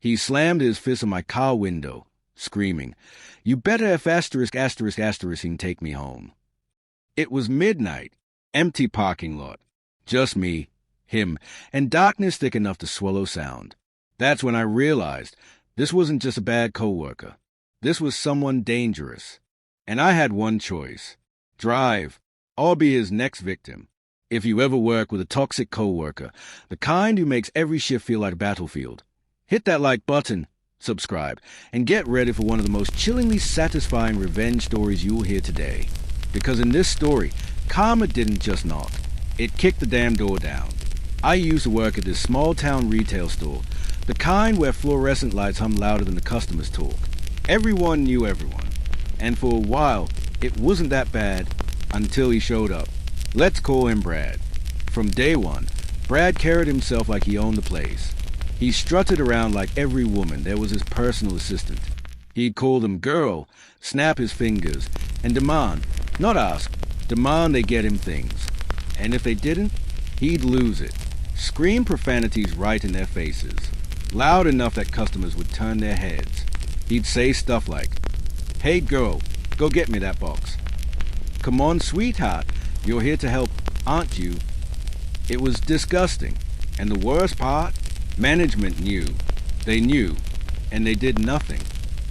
He slammed his fist on my car window, screaming, "You better if asterisk asterisk asterisk and take me home." It was midnight, empty parking lot, just me, him, and darkness thick enough to swallow sound. That's when I realized this wasn't just a bad coworker. This was someone dangerous. And I had one choice: drive, or be his next victim. If you ever work with a toxic coworker, the kind who makes every shift feel like a battlefield, hit that like button, subscribe, and get ready for one of the most chillingly satisfying revenge stories you'll hear today. Because in this story, karma didn't just knock. It kicked the damn door down. I used to work at this small-town retail store, the kind where fluorescent lights hum louder than the customers talk. Everyone knew everyone. And for a while, it wasn't that bad until he showed up. Let's call him Brad. From day one, Brad carried himself like he owned the place. He strutted around like every woman there was his personal assistant. He'd call them girl, snap his fingers, and demand, not ask, demand they get him things. And if they didn't, he'd lose it. Scream profanities right in their faces, loud enough that customers would turn their heads. He'd say stuff like, "Hey girl, go get me that box." "Come on, sweetheart, you're here to help, aren't you?" It was disgusting. And the worst part? Management knew. They knew. And they did nothing.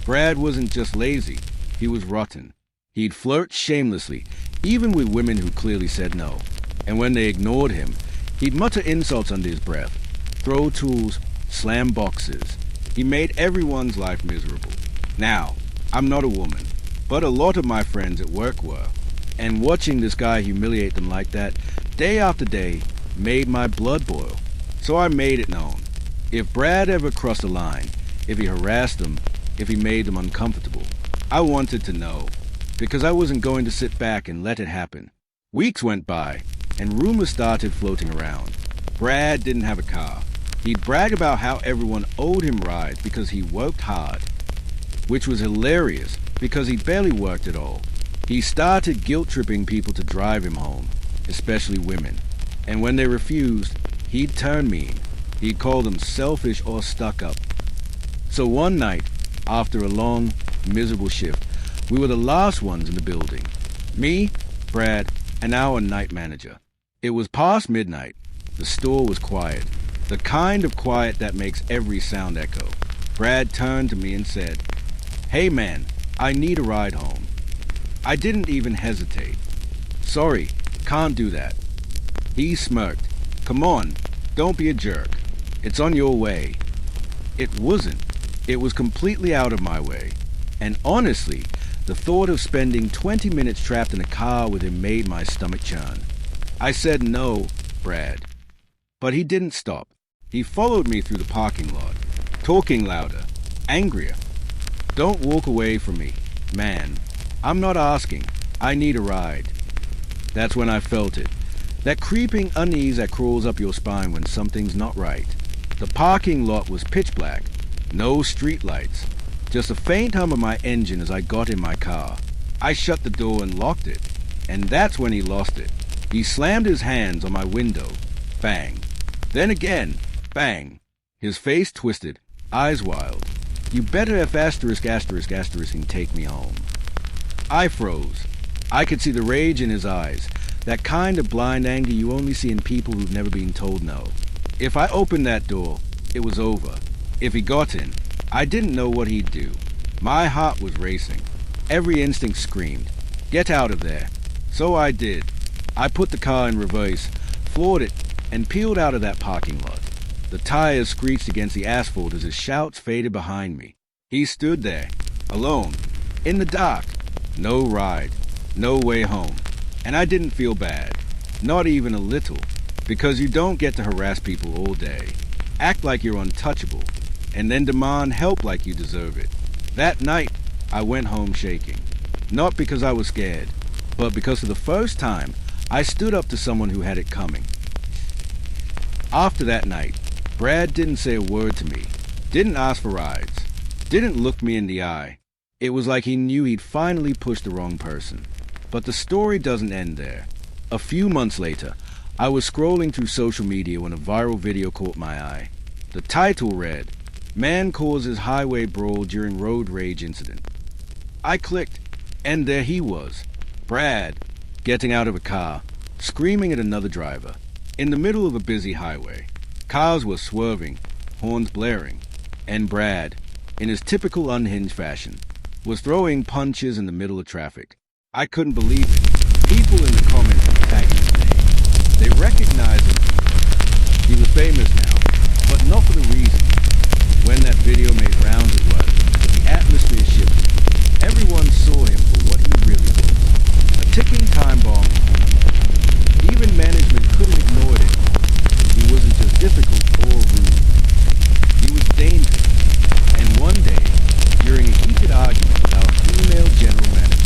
Brad wasn't just lazy. He was rotten. He'd flirt shamelessly, even with women who clearly said no. And when they ignored him, he'd mutter insults under his breath, throw tools, slam boxes. He made everyone's life miserable. Now, I'm not a woman, but a lot of my friends at work were. And watching this guy humiliate them like that, day after day, made my blood boil. So I made it known. If Brad ever crossed the line, if he harassed them, if he made them uncomfortable, I wanted to know, because I wasn't going to sit back and let it happen. Weeks went by, and rumors started floating around. Brad didn't have a car. He'd brag about how everyone owed him rides because he worked hard, which was hilarious because he barely worked at all. He started guilt-tripping people to drive him home, especially women. And when they refused, he'd turn mean. He'd call them selfish or stuck up. So one night, after a long, miserable shift, we were the last ones in the building. Me, Brad, and our night manager. It was past midnight. The store was quiet. The kind of quiet that makes every sound echo. Brad turned to me and said, "Hey man, I need a ride home." I didn't even hesitate. "Sorry, can't do that." He smirked. "Come on, don't be a jerk. It's on your way." It wasn't. It was completely out of my way. And honestly, the thought of spending 20 minutes trapped in a car with him made my stomach churn. I said no, Brad. But he didn't stop. He followed me through the parking lot, talking louder, angrier. "Don't walk away from me, man. I'm not asking. I need a ride." That's when I felt it. That creeping unease that crawls up your spine when something's not right. The parking lot was pitch black. No street lights. Just a faint hum of my engine as I got in my car. I shut the door and locked it. And that's when he lost it. He slammed his hands on my window. Bang. Then again. Bang. His face twisted. Eyes wild. "You better if asterisk asterisk asterisk and take me home." I froze. I could see the rage in his eyes. That kind of blind anger you only see in people who've never been told no. If I opened that door, it was over. If he got in, I didn't know what he'd do. My heart was racing. Every instinct screamed, "Get out of there." So I did. I put the car in reverse, floored it, and peeled out of that parking lot. The tires screeched against the asphalt as his shouts faded behind me. He stood there, alone, in the dark. No ride, no way home. And I didn't feel bad, not even a little, because you don't get to harass people all day, act like you're untouchable, and then demand help like you deserve it. That night, I went home shaking, not because I was scared, but because for the first time, I stood up to someone who had it coming. After that night, Brad didn't say a word to me, didn't ask for rides, didn't look me in the eye. It was like he knew he'd finally pushed the wrong person. But the story doesn't end there. A few months later, I was scrolling through social media when a viral video caught my eye. The title read, Man causes highway brawl during road rage incident. I clicked, and there he was, Brad, getting out of a car, screaming at another driver, in the middle of a busy highway. Cars were swerving, horns blaring, and Brad, in his typical unhinged fashion, was throwing punches in the middle of traffic. I couldn't believe it. People in the comments were tagging his name. They recognized him. He was famous now, but not for the reason. When that video made rounds it was, the atmosphere shifted. Everyone saw him for what he really was. A ticking time bomb. Even management couldn't ignore it. He wasn't just difficult or rude. He was dangerous. And one day, during a heated argument with our female general manager,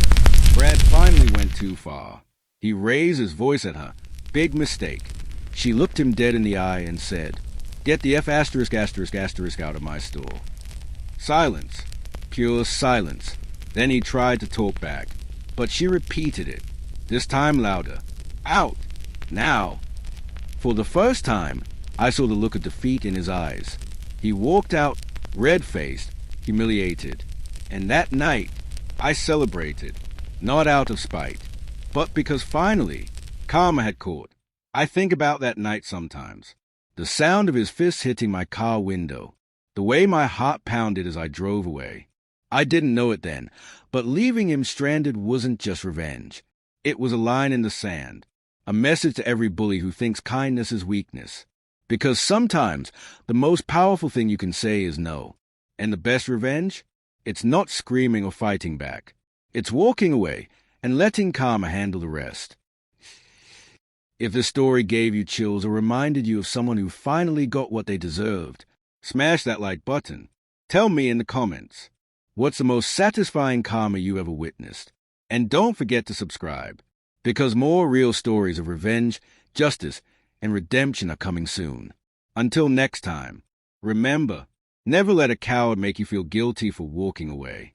Brad finally went too far. He raised his voice at her. Big mistake. She looked him dead in the eye and said, "Get the F*** out of my store." Silence. Pure silence. Then he tried to talk back, but she repeated it, this time louder. "Out! Now!" For the first time, I saw the look of defeat in his eyes. He walked out, red-faced, humiliated. And that night, I celebrated, not out of spite, but because finally, karma had caught. I think about that night sometimes. The sound of his fists hitting my car window. The way my heart pounded as I drove away. I didn't know it then, but leaving him stranded wasn't just revenge. It was a line in the sand. A message to every bully who thinks kindness is weakness. Because sometimes the most powerful thing you can say is no. And the best revenge? It's not screaming or fighting back. It's walking away and letting karma handle the rest. If this story gave you chills or reminded you of someone who finally got what they deserved, smash that like button. Tell me in the comments, what's the most satisfying karma you ever witnessed? And don't forget to subscribe, because more real stories of revenge, justice, and redemption are coming soon. Until next time, remember, never let a coward make you feel guilty for walking away.